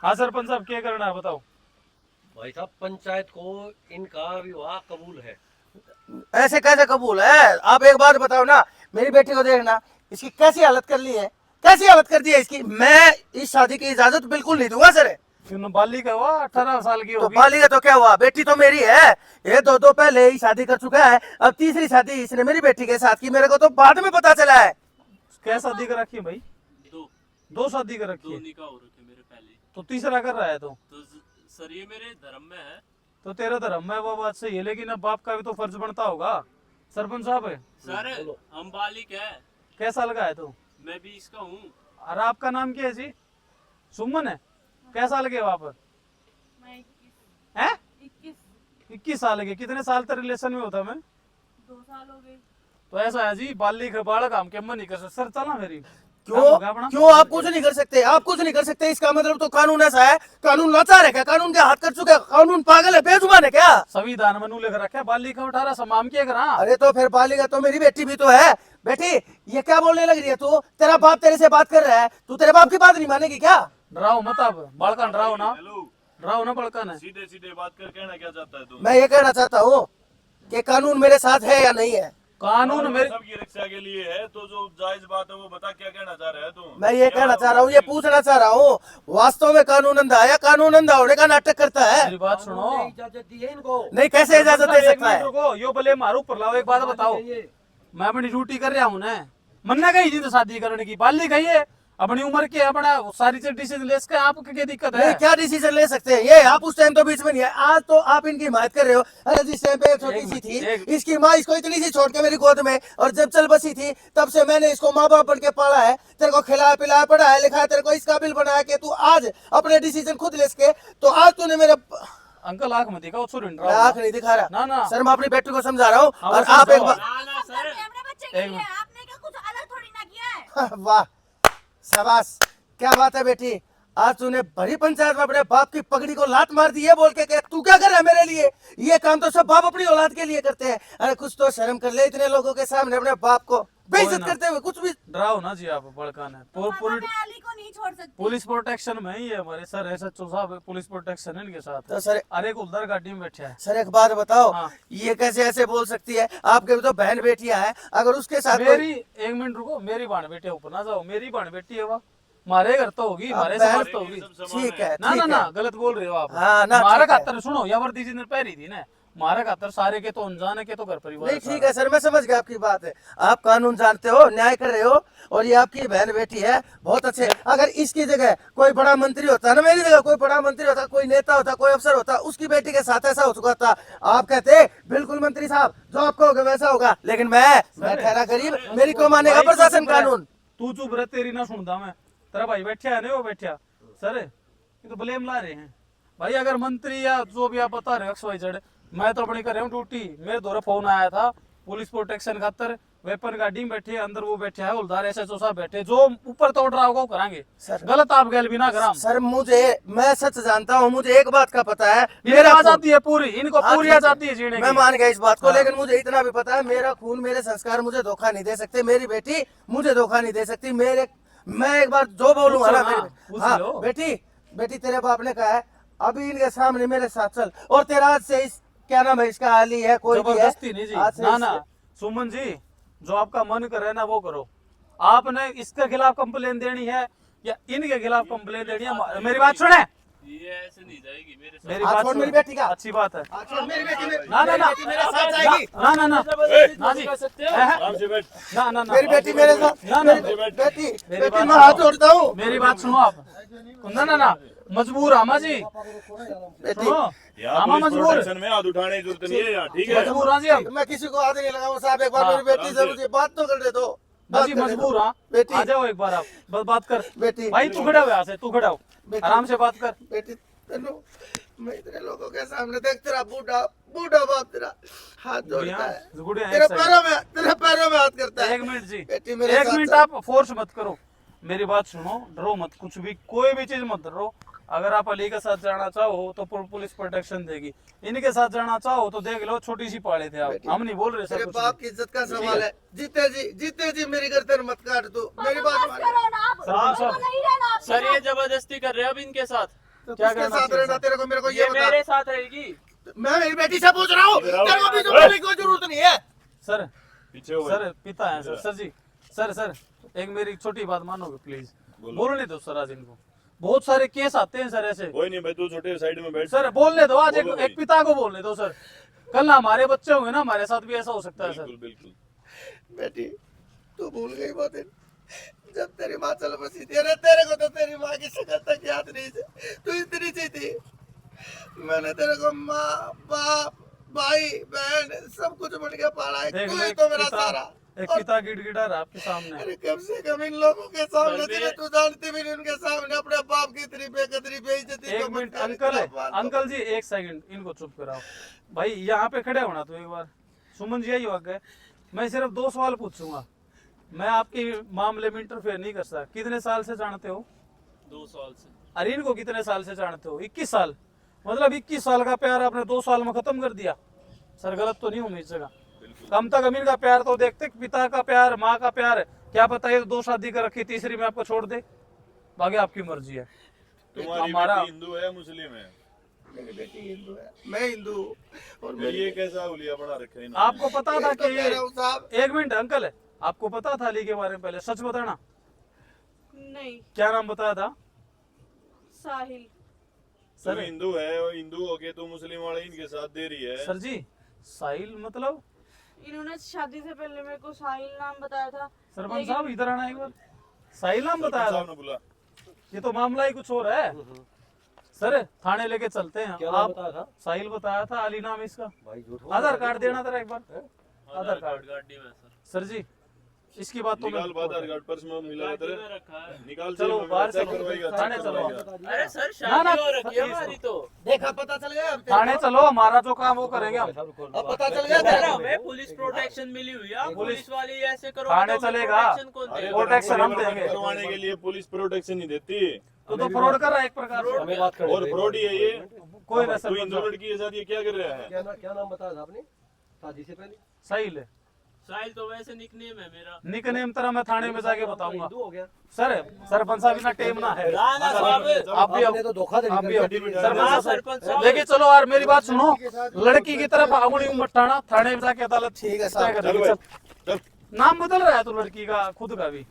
हाँ सरपंच साहब क्या करना है बताओ। भाई साहब पंचायत को इनका विवाह कबूल है। ऐसे कैसे कबूल है? आप एक बात बताओ ना, मेरी बेटी को देखना, इसकी कैसी हालत कर ली है, कैसी हालत कर दी है इसकी। मैं इस शादी की इजाजत बिल्कुल नहीं दूंगा सर। क्यों बालिका हुआ 18 साल की तो होगी। बालिका तो क्या हुआ, बेटी तो मेरी है। ये दो पहले ही शादी कर चुका है, अब तीसरी शादी इसने मेरी बेटी के साथ की, मेरे को तो बाद में पता चला है। क्या शादी कर रखी है भाई? दो शादी कर रखी दो है। निकाह हो रखे मेरे पहले। तो तीसरा कर रहा है तो सर ये मेरे धर्म में है। तो तेरा धर्म है वो बात सही है, लेकिन अब बाप का भी तो फर्ज बनता होगा। सरपंच साहब है सर हम बालिक है। क्या साल का है तो? मैं 20 का हूँ। और आपका नाम क्या है जी? सुमन है। क्या साल के हो आप? हैं? 21 साल के। कितने साल तक रिलेशन में होता मैं? 2 साल हो गए। तो ऐसा है जी, बालिक बालक हम के मन नहीं कर सकते। सर चला मेरी क्यों आप कुछ नहीं कर सकते? आप कुछ नहीं कर सकते, इसका मतलब तो कानून ऐसा है, कानून लाचार है क्या? कानून के हाथ कर चुके हैं, कानून पागल है, बेजुबान है क्या? संविधान में लिख रखा है बालिका 18 समाम के करा। अरे तो फिर बालिका तो मेरी बेटी भी तो है। बेटी ये क्या बोलने लग रही है तू? तेरा बाप तेरे से बात कर रहा है, तू तेरे बाप की बात नहीं मानेगी क्या? डराओ मत, अब बालका डराओ ना, डराओ ना बालका ने। सीधे सीधे बात कर कहना क्या चाहता है तू? मैं ये कहना चाहता हूँ कि कानून मेरे साथ है या नहीं है। कानून मेरे सबकी रक्षा के लिए है, तो जो जायज बात है वो बता, क्या कहना चाह रहा है तू? मैं ये कहना चाह रहा हूँ, ये पूछना चाह रहा हूँ, वास्तव में कानून अंधा है या कानून अंधा होने का नाटक करता है? मेरी बात सुनो। इजाजत दी है इनको। नहीं, कैसे इजाजत दे सकता है? रुको, यो भले मारू पर लाओ, एक बात बताओ, मैं अपनी ड्यूटी कर रहा हूँ ना, मन्ना गई थी तो शादी करने की, बाली गई है अपनी उम्र के, अपना सारी चीज डिसीजन ले सकते हैं। आपको क्या दिक्कत है? नहीं, क्या डिसीजन ले सकते हैं ये? आप उस टाइम तो बीच में नहीं है, आज तो आप इनकी हिमायत कर रहे हो। अरे जिस टाइम पे छोटी सी थी, इसकी माँ इसको इतनी सी छोड़ के मेरी गोद में, और जब चल बसी थी तब से मैंने इसको माँ बाप बन के पाला है, तेरे को खिलाया पिलाया पढ़ाया लिखाया, तेरे को इस काबिल बनाया कि तू आज अपने डिसीजन खुद ले सके। तो आज तूने मेरे अंकल आंख में दिखा, मैं आंख नहीं दिखा रहा ना ना सर, मैं अपनी बेटी को समझा रहा हूँ। हाँ, और वो आप एक समझाओ। बार ना सर, कैमरा बच्चे के लिए है, आपने क्या कुछ अलग थोड़ी ना किया है। वाह, शाबाश, क्या बात है बेटी। आज तूने बड़ी पंचायत में अपने बाप की पगड़ी को लात मार दी है बोल के तू क्या कर रहा है मेरे लिए? ये काम तो सब बाप अपनी औलाद के लिए करते हैं। अरे कुछ तो शर्म कर ले, इतने लोगों के सामने अपने बाप को बेइज्जत करते हुए कुछ भी। डराओ ना जी आप बड़का ने। तो मैं अली को नहीं छोड़ सकती। पुलिस प्रोटेक्शन में ही है हमारे सर, ऐसा साहब पुलिस प्रोटेक्शन है इनके साथ। तो सर, अरे एक उधर गाड़ी में बैठा है। सर एक बात बताओ, हाँ। ये कैसे ऐसे बोल सकती है? आपके भी तो बहन बेटियां हैं, अगर उसके साथ मेरी एक मिनट रुको, मेरी बहन बेटी ऊपर ना जाओ, मेरी बहन बेटी है वह, मारे घर तो होगी, मारे समाज तो होगी। ठीक है, ना ना ठीक ना, है। गलत बोल रहे हो आप। हाँ, ना, मारा ठीक है। खातर सुनो, या वर्दी जी ने पहरी थी ना, मारा खातर सारे के तो अनजान है के तो घर परिवार नहीं ठीक है सर, मैं समझ गया आपकी बात है। आप कानून जानते हो, न्याय कर रहे हो, और ये आपकी बहन बेटी है, बहुत अच्छे। अगर इसकी जगह कोई बड़ा मंत्री होता ना, मेरी जगह कोई बड़ा मंत्री होता, कोई नेता होता, कोई अफसर होता, उसकी बेटी के साथ ऐसा हो चुका था, आप कहते बिल्कुल मंत्री साहब जो आपको होगा वैसा होगा। लेकिन मैं ठहरा गरीब, मेरी को मानेगा प्रशासन कानून। तू चुप रह, तेरी ना सुनता मैं। तेरा भाई बैठा है ना, वो बैठा सर, ये तो ब्लेम ला रहे हैं भाई। अगर मंत्री या जो भी आप बता रहे हो XYZ, मैं तो अपनी कर रहा हूँ ड्यूटी। मेरे द्वारा फोन आया था पुलिस प्रोटेक्शन खातर, वेपन गाड़ी में बैठे, अंदर वो बैठे है हवलदार SHO साहब बैठे, जो ऊपर तोड़ रहा होगा वो कराएंगे। गलत आप गैल भी ना कराम सर। मैं सच जानता हूँ, मुझे एक बात का पता है, मेरा आ जाती है पूरी, इनको हाँ, पूरी आ जाती है जीने मैं की। मान गया इस बात को, हाँ। लेकिन मुझे इतना भी पता है, मेरा खून मेरे संस्कार मुझे धोखा नहीं दे सकते, मेरी बेटी मुझे धोखा नहीं दे सकती। मैं एक बार जो बोलूंगा ना, हाँ बेटी तेरे बाप ने कहा है अभी इनके सामने मेरे साथ चल, और तेरा आज से इस क्या नाम है इसका, आली है कोई भी है, जबरदस्ती नहीं जी, आज से ना ना सुमन जी, जो आपका मन करे ना वो करो। आपने इसके खिलाफ कंप्लेन देनी है या इनके खिलाफ कंप्लेन देनी है? मेरी बात सुने, ये ऐसे नहीं जाएगी मेरे साथ। मेरी हाथ बात छोड़ सुन। मेरी बेटी का। अच्छी बात है। आज छोड़ मेरी बेटी, ना ना ना मेरे साथ जाएगी। ना ना ना ना जी, आराम से बैठ। ना ना ना, मेरी बेटी मेरे साथ, ना ना बेटी मैं हाथ जोड़ता हूँ। मेरी बात सुनो आप। ना ना ना, मजबूर आमा जी, सुनो आमा मजबूर, प्रोटेक्शन में हाथ उठाने की जरूरत नहीं है यार, ठीक है? मजबूर हाँ जी हम। मैं किसी को हाथ नहीं लगाऊंगा साहब, एक बार हाँ, मेरी बेटी से मुझे बात तो करने दो। हाँ जी मजबूर हाँ, बेटी। आ जाओ एक बार आप, बस बात कर। बेटी भाई तू खड़ा हो यहाँ से, तू खड़ा हो, आराम से बात कर। बेटी तेनू मैं इतने लोगों के सामने देख, तेरा बूढ़ा बूढ़ा बाप तेरा हाथ जोड़ता है, गुड़िया तेरे एक साइड। पैरों में हाथ करता है। एक मिनट जी, बेटी मेरे एक साथ मिनट, चल। आप फोर्स मत करो, मेरी बात सुनो, डरो मत, कुछ भी कोई भी चीज मत डरो। अगर आप अली के साथ जाना चाहो तो पुलिस प्रोटेक्शन देगी, इनके साथ जाना चाहो तो देख लो छोटी सी पाले थे आप, हम नहीं बोल रहे तेरे सर कुछ बाप भी। की इज्जत का सवाल है। जीते जी मेरी गर्दन मत काट तू, मेरी बात बस मान। करो ना आप, सरपंच साहब। हमको नहीं रहना आपके सर ये साथ। जबरदस्ती कर रहे हैं अब इनके साथ। तो क्या किसके कहना साथ चाहिए रहना तेरे को, मेरे को ये ये बता। मेरे साथ रहेगी। मैं मेरी बेटी से पूछ रहा हूँ, तेरे को भी तो बोलने की कोई जरूरत नहीं है। सर पीछे हो सर पिता है सर जी, सर एक मेरी छोटी बात मानोगे प्लीज, बोलने दो सर आज इनको, बहुत सारे केस आते हैं सर ऐसे। कोई नहीं भाई, तू छोटे साइड में बैठ। सर बोलने दो, आज बोलो भाई। एक पिता को बोलने दो सर, कल ना हमारे बच्चे होंगे ना, हमारे साथ भी ऐसा हो सकता है सर। बिल्कुल बिल्कुल। बेटी तू भूल गई वो दिन जब तेरी माँ चल बसी थी। अरे तेरे को तो तेरी माँ की शक्ल तक याद नहीं थी, तू इतनी सी थी। मैंने तेरे को माँ बाप भाई बहन सब कुछ बन के पाला है, देख तू लो ही एक तो मेरा पिता, सारा। एक पिता गिड़गिड़ा रहा आपके सामने। अरे कम से कम इन लोगों के सामने सर, तेरे मैं- तू जानती भी नहीं, उनके सामने अपने बाप की इतनी बेकदरी बेइज्जती एक को मिनट मत कर, अंकल है, इतना बात तो- अंकल जी एक सेकंड इनको चुप कराओ भाई, यहाँ पे खड़े होना तो एक बार। सुमन जी यही वक्त है, मैं सिर्फ 2 सवाल पूछूंगा, मैं आपके मामले में इंटरफेयर नहीं कर सकता। कितने साल से जानते हो? 2 साल से। अरीन को कितने साल से जानते हो? 21 साल, मतलब 21 साल का प्यार आपने 2 साल में खत्म कर दिया। सर गलत तो नहीं हूँ मैं इस जगह? कम तक अमीर का प्यार तो देखते, पिता का प्यार, माँ का प्यार, क्या पता ये 2 शादी कर रखी, तीसरी में आपको छोड़ दे, बाकी आपकी मर्जी है। तुम्हारी हमारा- बेटी हिंदू है मुस्लिम है? मेरी बेटी हिंदू है, मैं हिंदू हूँ, और फिर मेरी ये कैसा हुलिया बना रखा है इन्होंने? आपको पता था यही तो कि कह रहा हूँ साहब। एक मिनट अंकल है, आपको पता था अली के बारे में? पहले सच बताना, नहीं, क्या नाम बताया था? साहिल। तू सर हिंदू है और हिंदू होके तू मुस्लिम वाले इनके साथ दे रही है। सर जी साहिल मतलब? इन्होंने शादी से पहले मेरे को साहिल नाम बताया था। सरपंच साहब इधर आना एक बार, साहिल नाम बताया साहब था? ने बोला ये तो मामला ही कुछ और है सर, थाने लेके चलते हैं। क्या नाम आप बताया था? साहिल बताया था, अली नाम इसका। भाई झूठ आधार कार्ड देना था एक बार, आधार कार्ड गाड़ी में सर। सर जी इसकी बात तो निकाल मैं आधार कार्ड पर्स में मिला है गाड़ी तेरे, में रखा है। निकाल चलो, जेब में बाहर चेक चलो, करवाएगा, थाने चेक चलो। करवाएगा। अरे सर ना, शादी हो रखी है इसको- हमारी तो। देखा पता चल गया अब तेरे थाने को? चलो, हमारा जो काम वो करेंगे हम। अब पता चल गया सर तेरे को? हमें पुलिस प्रोटेक्शन मिली हुई है, पुलिस वाले ऐसे करो थाने चलेगा। कौन अरे देगा? प्रोटेक्शन हम परिवर्तन देंगे। करवाने के लिए पुलिस प्रोटेक्शन नहीं देती, तो फ्रॉड कर रहा है एक प्रकार से। हमें बात करने और दो। फ्रॉड ही है ये। कोई ना तू सरपंच हिंदू साहब, लड़की के साथ ये क्या कर रहा है? क्या नाम बताया था आपने शादी से पहले? साहिल है साहिल तो वैसे निकनेम है मेरा। निक नेम तरह मैं थाने में जाके बताऊंगा। हिंदू हो गया। सर सरपंच साहब इतना टेम ना है, ना ना साहब, आप भी आपने तो धोखाधड़ी आप भी कर अब- दी। सरपंच सरपंच साहब साहब। देखिए, चलो यार मेरी बात सुनो, लड़की की तरफ आंगुली मत ठाना, थाने में जाके अदालत ठीक है तय साहब, करेगी। चल भाई, चल। नाम बदल रहा है तो लड़की का खुद का भी।